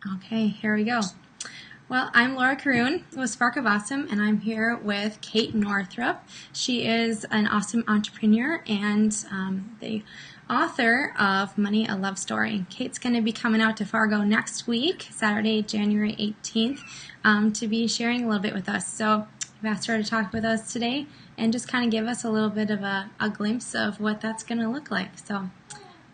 Okay, here we go. Well, I'm Laura Caroon with Spark of Awesome, and I'm here with Kate Northrup. She is an awesome entrepreneur and the author of Money, a Love Story. Kate's going to be coming out to Fargo next week, Saturday, January 18th, to be sharing a little bit with us. So I've asked her to talk with us today and just kind of give us a little bit of a glimpse of what that's going to look like. So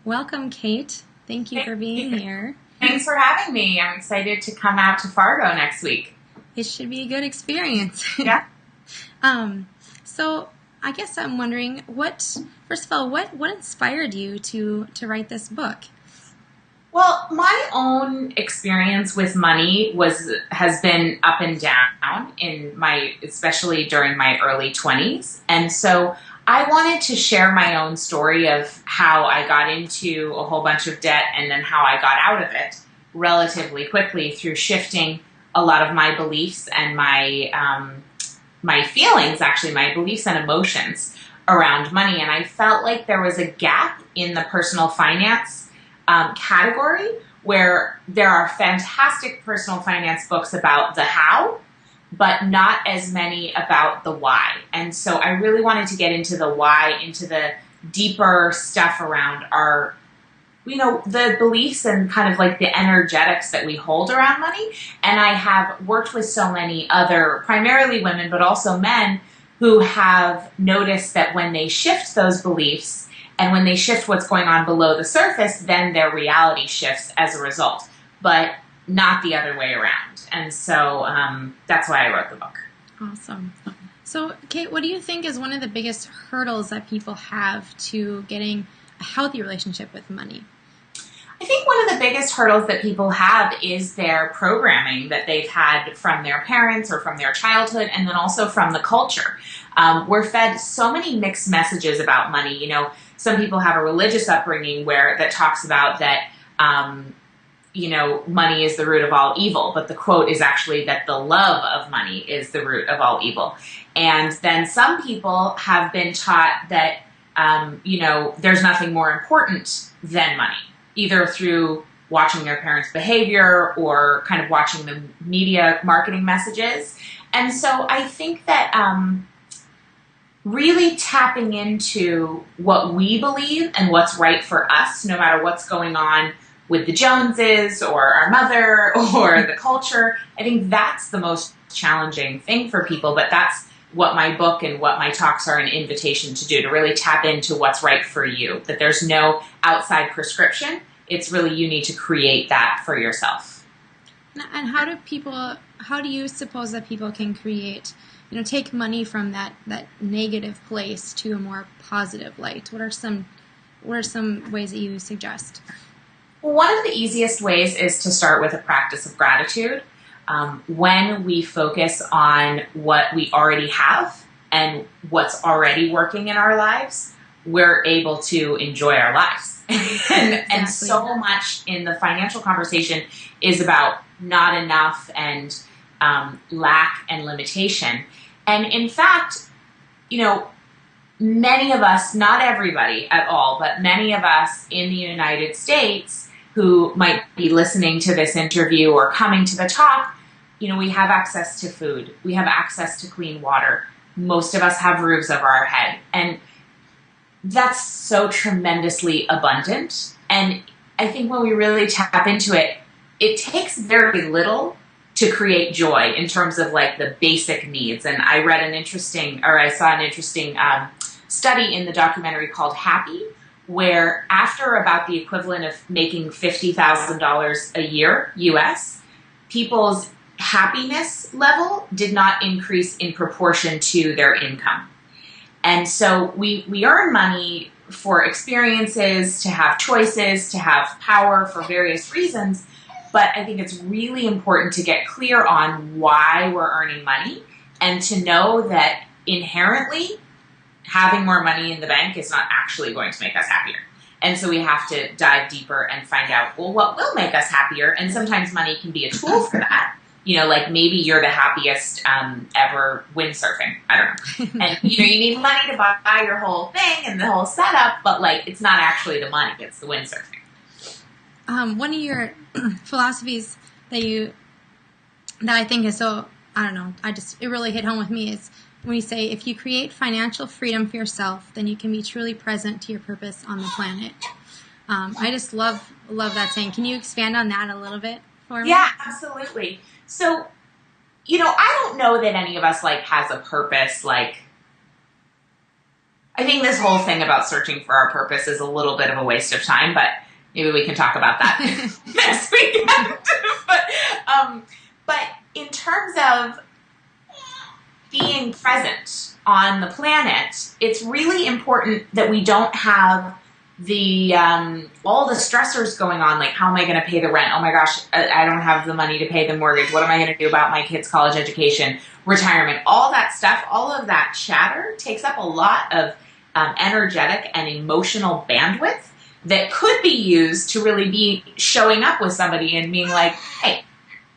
welcome, Kate. Thank you for being here. Thanks for having me. I'm excited to come out to Fargo next week. It should be a good experience. Yeah. So I guess I'm wondering, first of all, what inspired you to write this book? Well, my own experience with money has been up and down especially during my early 20s. And so I wanted to share my own story of how I got into a whole bunch of debt and then how I got out of it relatively quickly through shifting a lot of my beliefs and my feelings, actually, my beliefs and emotions around money. And I felt like there was a gap in the personal finance category where there are fantastic personal finance books about the how, but not as many about the why. And so I really wanted to get into the why, into the deeper stuff around the beliefs and kind of like the energetics that we hold around money. And I have worked with so many other, primarily women, but also men, who have noticed that when they shift those beliefs and when they shift what's going on below the surface, then their reality shifts as a result. But not the other way around. And so that's why I wrote the book. Awesome. So, Kate, what do you think is one of the biggest hurdles that people have to getting a healthy relationship with money? I think one of the biggest hurdles that people have is their programming that they've had from their parents or from their childhood, and then also from the culture. We're fed so many mixed messages about money. You know, some people have a religious upbringing that talks about that money is the root of all evil, but the quote is actually that the love of money is the root of all evil. And then some people have been taught that, there's nothing more important than money, either through watching their parents' behavior or kind of watching the media marketing messages. And so I think that really tapping into what we believe and what's right for us, no matter what's going on with the Joneses or our mother or the culture. I think that's the most challenging thing for people, but that's what my book and what my talks are an invitation to do, to really tap into what's right for you, that there's no outside prescription. It's really you need to create that for yourself. And how do you suppose that people can create, take money from that negative place to a more positive light? What are some ways that you suggest? One of the easiest ways is to start with a practice of gratitude. When we focus on what we already have and what's already working in our lives, we're able to enjoy our lives. And so much in the financial conversation is about not enough and lack and limitation. And in fact, many of us, not everybody at all, but many of us in the United States who might be listening to this interview or coming to the talk, we have access to food. We have access to clean water. Most of us have roofs over our head. And that's so tremendously abundant. And I think when we really tap into it, it takes very little to create joy in terms of like the basic needs. And I saw an interesting study in the documentary called Happy, where after about the equivalent of making $50,000 a year US, people's happiness level did not increase in proportion to their income. And so we earn money for experiences, to have choices, to have power for various reasons. But I think it's really important to get clear on why we're earning money and to know that inherently having more money in the bank is not actually going to make us happier. And so we have to dive deeper and find out, well, what will make us happier? And sometimes money can be a tool for that. Like maybe you're the happiest ever windsurfing. I don't know. And, you need money to buy your whole thing and the whole setup, but like it's not actually the money, it's the windsurfing. One of your philosophies that I think is so, I don't know, it really hit home with me is when you say, if you create financial freedom for yourself, then you can be truly present to your purpose on the planet. I just love that saying. Can you expand on that a little bit for me? Yeah, absolutely. So, I don't know that any of us has a purpose. I think this whole thing about searching for our purpose is a little bit of a waste of time, but maybe we can talk about that next weekend. But in terms of being present on the planet, it's really important that we don't have the all the stressors going on, like how am I going to pay the rent? Oh my gosh, I don't have the money to pay the mortgage. What am I going to do about my kids' college education, retirement? All that stuff, all of that chatter takes up a lot of energetic and emotional bandwidth that could be used to really be showing up with somebody and being like, hey,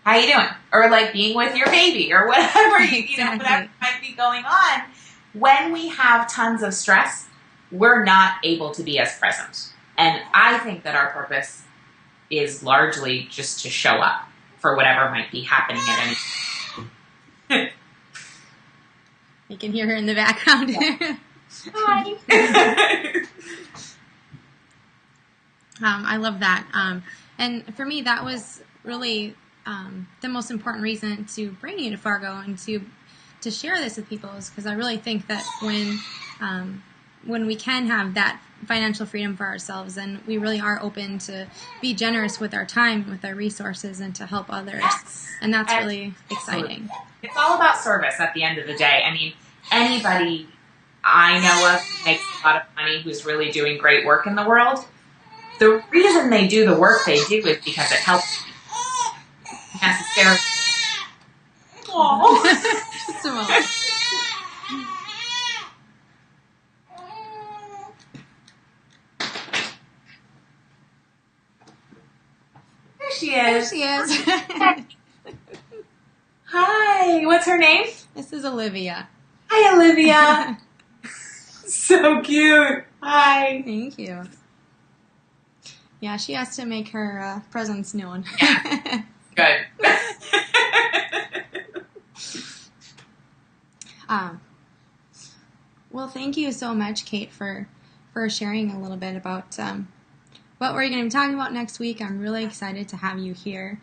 how you doing? Or being with your baby or whatever, Exactly. whatever might be going on. When we have tons of stress, we're not able to be as present. And I think that our purpose is largely just to show up for whatever might be happening at any time. You can hear her in the background. Hi. I love that. And for me, that was really the most important reason to bring you to Fargo and to share this with people, is because I really think that when we can have that financial freedom for ourselves, and we really are open to be generous with our time and with our resources and to help others. Yes. And that's really exciting. It's all about service at the end of the day. I mean, anybody I know of who makes a lot of money, who's really doing great work in the world, the reason they do the work they do is because it helps necessarily. Just a moment. There she is. She is. Hi. What's her name? This is Olivia. Hi, Olivia. So cute. Hi. Thank you. Yeah, she has to make her presence known. Yeah. Good. Well, thank you so much, Kate, for sharing a little bit about what we're going to be talking about next week. I'm really excited to have you here.